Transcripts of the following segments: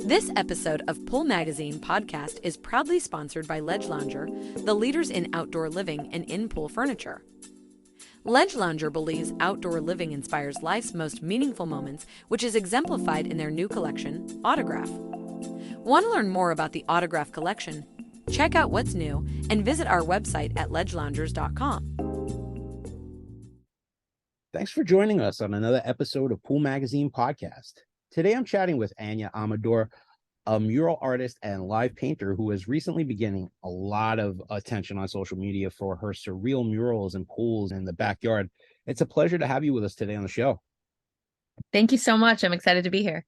This episode of Pool Magazine podcast is proudly sponsored by Ledge Lounger, the leaders in outdoor living and in-pool furniture. Ledge Lounger believes outdoor living inspires life's most meaningful moments, which is exemplified in their new collection, Autograph. Want to learn more about the Autograph collection? Check out what's new and visit our website at ledgeloungers.com. Thanks for joining us on another episode of Pool Magazine podcast. Today I'm chatting with Ania Amador, a mural artist and live painter who is recently beginning a lot of attention on social media for her surreal murals and pools in the backyard. It's a pleasure to have you with us today on the show. Thank you so much. I'm excited to be here.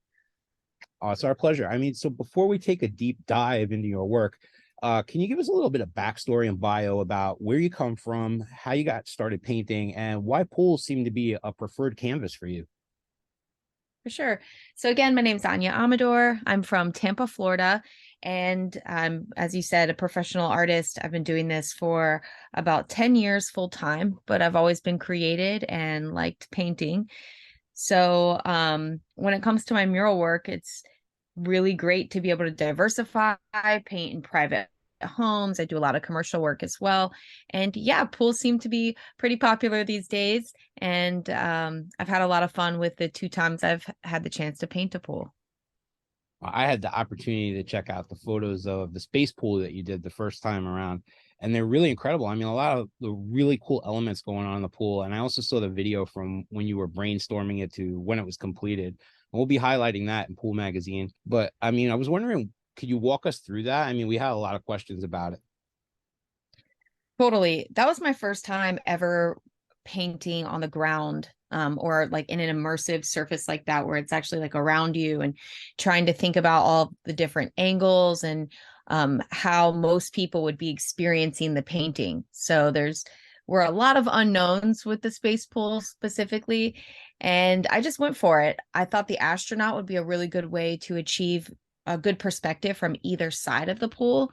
It's our pleasure. So before we take a deep dive into your work, can you give us a little bit of backstory and bio about where you come from, how you got started painting, and why pools seem to be a preferred canvas for you? For sure. So again, my name's Ania Amador. I'm from Tampa, Florida, and I'm, as you said, a professional artist. I've been doing this for about 10 years full time, but I've always been created and liked painting. So when it comes to my mural work, it's really great to be able to diversify, paint in private homes. I do a lot of commercial work as well. And yeah, pools seem to be pretty popular these days. And I've had a lot of fun with the 2 times I've had the chance to paint a pool. I had the opportunity to check out the photos of the space pool that you did the first time around, and they're really incredible. A lot of the really cool elements going on in the pool. And I also saw the video from when you were brainstorming it to when it was completed. And we'll be highlighting that in Pool Magazine. But I was wondering, could you walk us through that? We had a lot of questions about it. Totally. That was my first time ever painting on the ground, or like in an immersive surface like that, where it's actually like around you, and trying to think about all the different angles and how most people would be experiencing the painting. So were a lot of unknowns with the space pool specifically, and I just went for it. I thought the astronaut would be a really good way to achieve a good perspective from either side of the pool.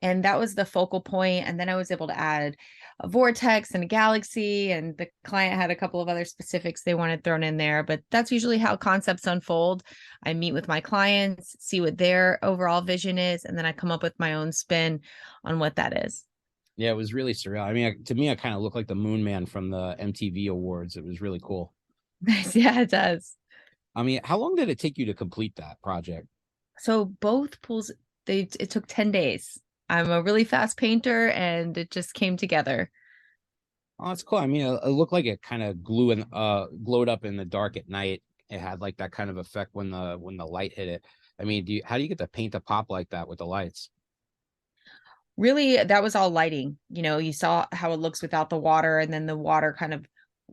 And that was the focal point. And then I was able to add a vortex and a galaxy, and the client had a couple of other specifics they wanted thrown in there. But that's usually how concepts unfold. I meet with my clients, see what their overall vision is, and then I come up with my own spin on what that is. Yeah, it was really surreal. To me, I kind of looked like the Moon Man from the MTV Awards. It was really cool. Nice. Yeah, it does. How long did it take you to complete that project? So both pools, it took 10 days. I'm a really fast painter, and it just came together. Oh, that's cool. It looked like it kind of glowed up in the dark at night. It had like that kind of effect when the light hit it. How do you get the paint to pop like that with the lights? Really, that was all lighting. You saw how it looks without the water, and then the water kind of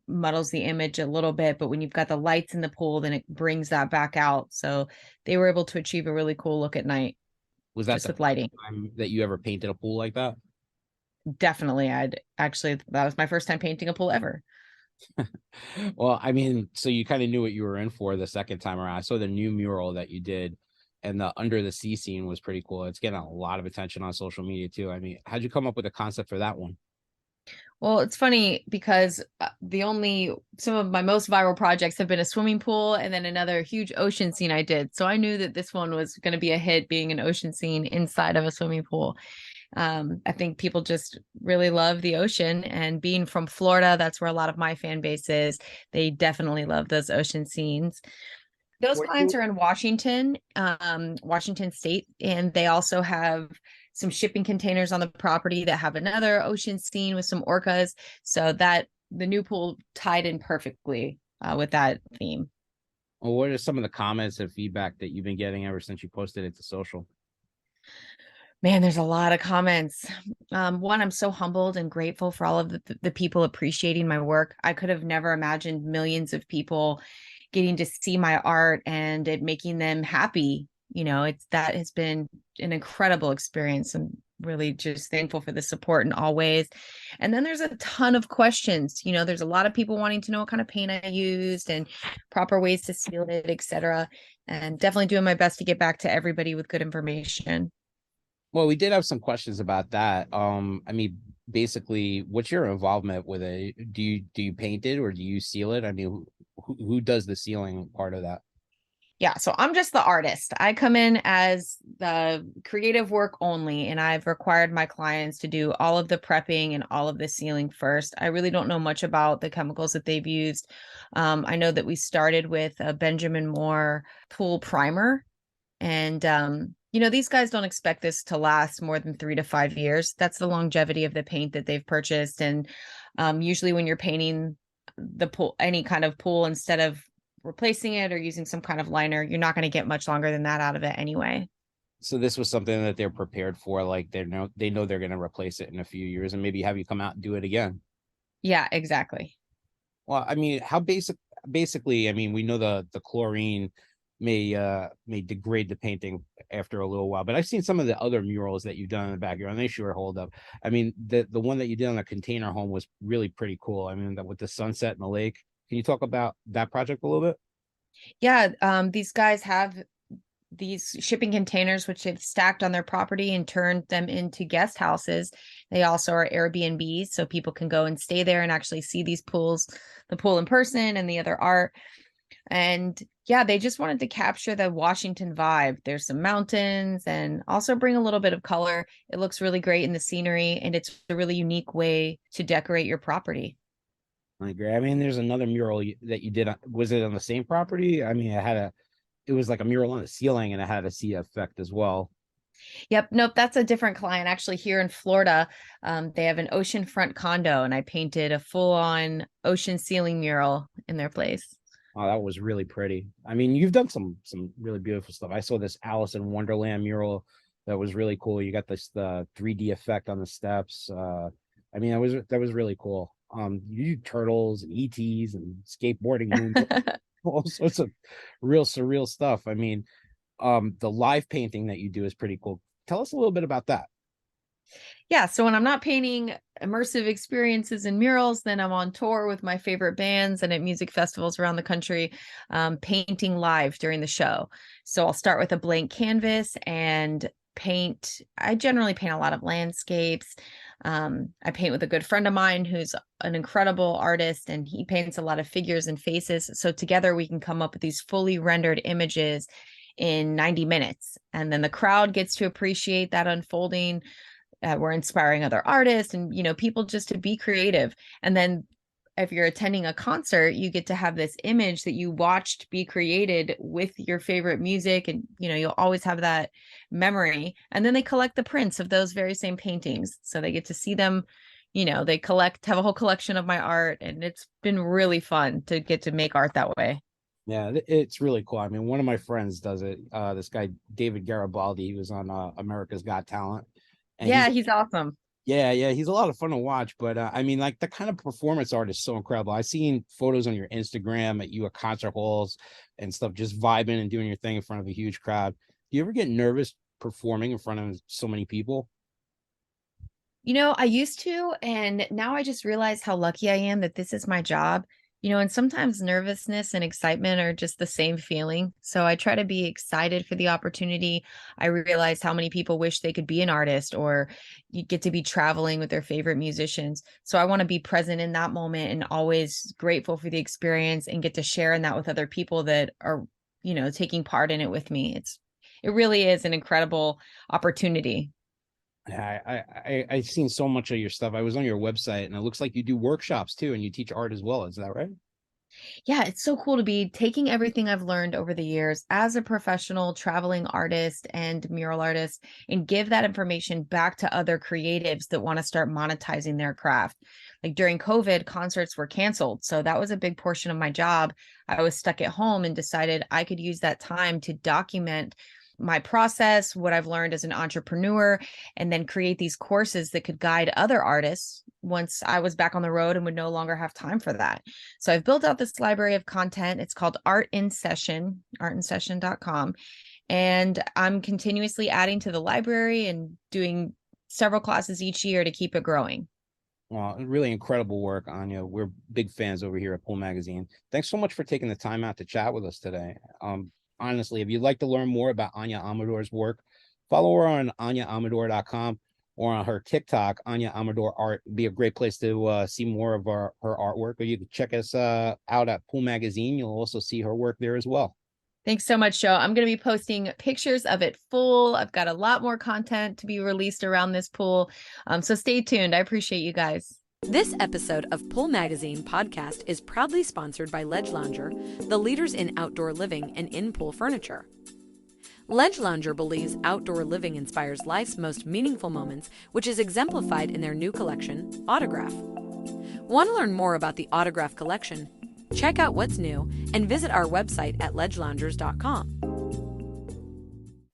muddles the image a little bit, but when you've got the lights in the pool, then it brings that back out. So they were able to achieve a really cool look at night. Was that just with lighting time that you ever painted a pool like that? Definitely. That was my first time painting a pool ever. Well, so you kind of knew what you were in for the second time around. I saw the new mural that you did, and the under the sea scene was pretty cool. It's getting a lot of attention on social media too. How'd you come up with a concept for that one? Well, it's funny because some of my most viral projects have been a swimming pool and then another huge ocean scene I did. So I knew that this one was going to be a hit, being an ocean scene inside of a swimming pool. I think people just really love the ocean, and being from Florida, that's where a lot of my fan base is. They definitely love those ocean scenes. Those clients are in Washington State, and they also have some shipping containers on the property that have another ocean scene with some orcas. So that the new pool tied in perfectly with that theme. Well, what are some of the comments and feedback that you've been getting ever since you posted it to social? Man, there's a lot of comments. One, I'm so humbled and grateful for all of the people appreciating my work. I could have never imagined millions of people getting to see my art and it making them happy. That has been an incredible experience. I'm really just thankful for the support in all ways. And then there's a ton of questions. There's a lot of people wanting to know what kind of paint I used and proper ways to seal it, etc. And definitely doing my best to get back to everybody with good information. Well, we did have some questions about that. Basically, what's your involvement with it? Do you paint it or do you seal it? Who does the sealing part of that? Yeah, so I'm just the artist. I come in as the creative work only, and I've required my clients to do all of the prepping and all of the sealing first. I really don't know much about the chemicals that they've used. I know that we started with a Benjamin Moore pool primer, and these guys don't expect this to last more than 3 to 5 years. That's the longevity of the paint that they've purchased, and usually when you're painting the pool, any kind of pool, instead of replacing it or using some kind of liner, you're not going to get much longer than that out of it anyway. So this was something that they're prepared for, like they know they're going to replace it in a few years and maybe have you come out and do it again. Yeah, exactly. Well, I mean, how basically, I mean, we know the chlorine may degrade the painting after a little while, but I've seen some of the other murals that you've done in the backyard and they sure hold up. I mean, the one that you did on the container home was really pretty cool. I mean, that with the sunset and the lake. Can you talk about that project a little bit? Yeah, these guys have these shipping containers which they've stacked on their property and turned them into guest houses. They also are Airbnbs, so people can go and stay there and actually see these pools, the pool in person and the other art. And yeah, they just wanted to capture the Washington vibe. There's some mountains and also bring a little bit of color. It looks really great in the scenery, and it's a really unique way to decorate your property. I agree. I mean, there's another mural that you did. Was it on the same property? I mean, it was like a mural on the ceiling and it had a sea effect as well. Yep, nope, that's a different client. Actually, here in Florida, they have an oceanfront condo, and I painted a full-on ocean ceiling mural in their place. Oh, that was really pretty. I mean, you've done some really beautiful stuff. I saw this Alice in Wonderland mural that was really cool. You got the 3D effect on the steps. I mean, that was really cool. You do turtles and ETs and skateboarding moon, all sorts of real surreal stuff. I mean, the live painting that you do is pretty cool. Tell us a little bit about that. Yeah, so when I'm not painting immersive experiences and murals, then I'm on tour with my favorite bands and at music festivals around the country, painting live during the show. So I'll start with a blank canvas and paint. I generally paint a lot of landscapes. I paint with a good friend of mine who's an incredible artist, and he paints a lot of figures and faces. So together we can come up with these fully rendered images in 90 minutes. And then the crowd gets to appreciate that unfolding. We're inspiring other artists and people just to be creative. And then if you're attending a concert, you get to have this image that you watched be created with your favorite music, and you'll always have that memory. And then they collect the prints of those very same paintings, so they get to see them. They have a whole collection of my art, and it's been really fun to get to make art that way. Yeah, it's really cool. I mean, one of my friends does it. This guy David Garibaldi, he was on America's Got Talent, and Yeah, he's awesome. yeah, he's a lot of fun to watch. But I mean, like the kind of performance art is so incredible. I've seen photos on your Instagram at you at concert halls and stuff, just vibing and doing your thing in front of a huge crowd. Do you ever get nervous performing in front of so many people? I used to, and now I just realize how lucky I am that this is my job. And sometimes nervousness and excitement are just the same feeling. So I try to be excited for the opportunity. I realize how many people wish they could be an artist, or you get to be traveling with their favorite musicians. So I want to be present in that moment and always grateful for the experience and get to share in that with other people that are, taking part in it with me. It really is an incredible opportunity. I've seen so much of your stuff. I was on your website, and it looks like you do workshops too, and you teach art as well. Is that right? Yeah, it's so cool to be taking everything I've learned over the years as a professional traveling artist and mural artist and give that information back to other creatives that want to start monetizing their craft. Like during COVID, concerts were canceled. So that was a big portion of my job. I was stuck at home and decided I could use that time to document my process, what I've learned as an entrepreneur, and then create these courses that could guide other artists once I was back on the road and would no longer have time for that. So I've built out this library of content. It's called Art in Session, artinsession.com. And I'm continuously adding to the library and doing several classes each year to keep it growing. Well, really incredible work, Anya. We're big fans over here at Pool Magazine. Thanks so much for taking the time out to chat with us today. Honestly, if you'd like to learn more about Ania Amador's work, follow her on AniaAmador.com or on her TikTok, Ania Amador Art. It'd be a great place to see more of her artwork. Or you can check us out at Pool Magazine. You'll also see her work there as well. Thanks so much, Joe. I'm going to be posting pictures of it full. I've got a lot more content to be released around this pool. So stay tuned. I appreciate you guys. This episode of Pool Magazine podcast is proudly sponsored by Ledge Lounger, the leaders in outdoor living and in-pool furniture. Ledge Lounger believes outdoor living inspires life's most meaningful moments, which is exemplified in their new collection, Autograph. Want to learn more about the Autograph collection? Check out what's new and visit our website at ledgeloungers.com.